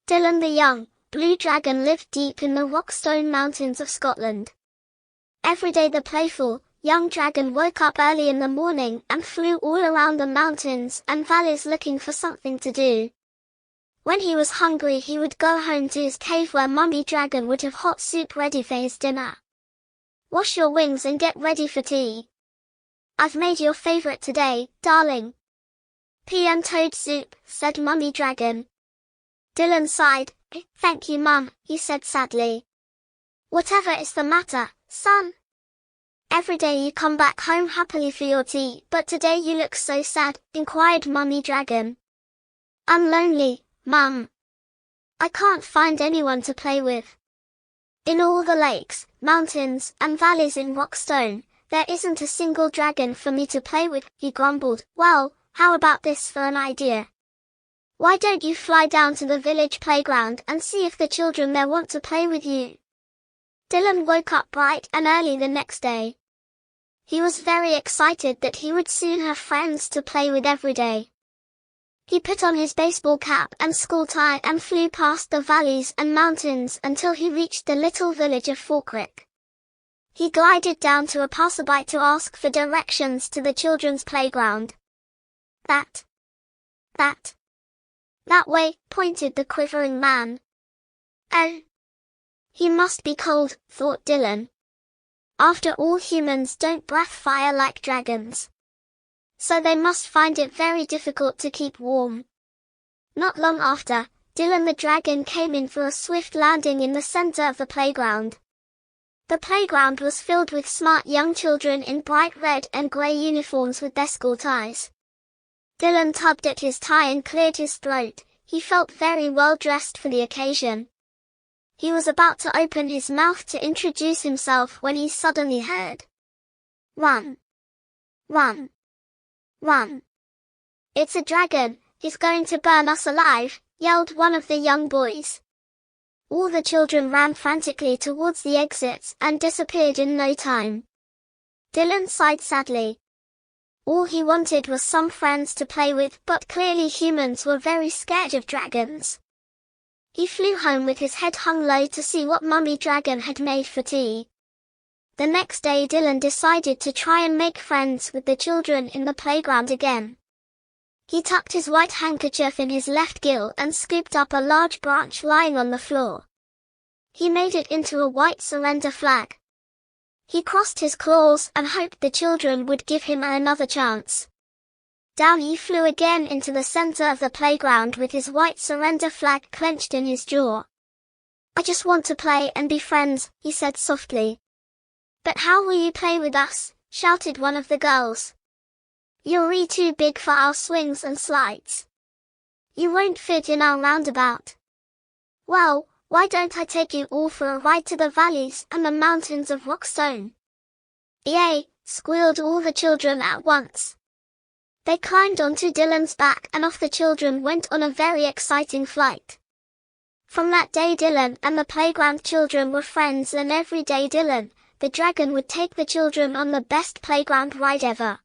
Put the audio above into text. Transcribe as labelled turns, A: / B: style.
A: Dylan the young, blue dragon lived deep in the Rockstone Mountains of Scotland. Every day the playful, young dragon woke up early in the morning and flew all around the mountains and valleys looking for something to do. When he was hungry he would go home to his cave where Mummy Dragon would have hot soup ready for his dinner. "Wash your wings and get ready for tea. I've made your favorite today, darling." "Pea and toad soup," said Mummy Dragon. Dylan sighed. "Thank you, Mum," he said sadly. "Whatever is the matter, son? Every day you come back home happily for your tea, but today you look so sad," inquired Mummy Dragon. "I'm lonely, Mum. I can't find anyone to play with. In all the lakes, mountains, and valleys in Rockstone, there isn't a single dragon for me to play with," he grumbled. "Well, how about this for an idea? Why don't you fly down to the village playground and see if the children there want to play with you?" Dylan woke up bright and early the next day. He was very excited that he would soon have friends to play with every day. He put on his baseball cap and school tie and flew past the valleys and mountains until he reached the little village of Falkrik. He glided down to a passerby to ask for directions to the children's playground. That way," pointed the quivering man. "Oh, he must be cold," thought Dylan. "After all, humans don't breathe fire like dragons. So they must find it very difficult to keep warm." Not long after, Dylan the dragon came in for a swift landing in the center of the playground. The playground was filled with smart young children in bright red and gray uniforms with their school ties. Dylan tugged at his tie and cleared his throat. He felt very well dressed for the occasion. He was about to open his mouth to introduce himself when he suddenly heard, "Run! Run! Run! It's a dragon, he's going to burn us alive," yelled one of the young boys. All the children ran frantically towards the exits and disappeared in no time. Dylan sighed sadly. All he wanted was some friends to play with, but clearly humans were very scared of dragons. He flew home with his head hung low to see what Mummy Dragon had made for tea. The next day Dylan decided to try and make friends with the children in the playground again. He tucked his white handkerchief in his left gill and scooped up a large branch lying on the floor. He made it into a white surrender flag. He crossed his claws and hoped the children would give him another chance. Down he flew again into the center of the playground with his white surrender flag clenched in his jaw. "I just want to play and be friends," he said softly. "But how will you play with us?" shouted one of the girls. "You're too big for our swings and slides. You won't fit in our roundabout." "Well, why don't I take you all for a ride to the valleys and the mountains of Rockstone?" "Yay!" squealed all the children at once. They climbed onto Dylan's back and off the children went on a very exciting flight. From that day Dylan and the playground children were friends, and every day Dylan, the dragon, would take the children on the best playground ride ever.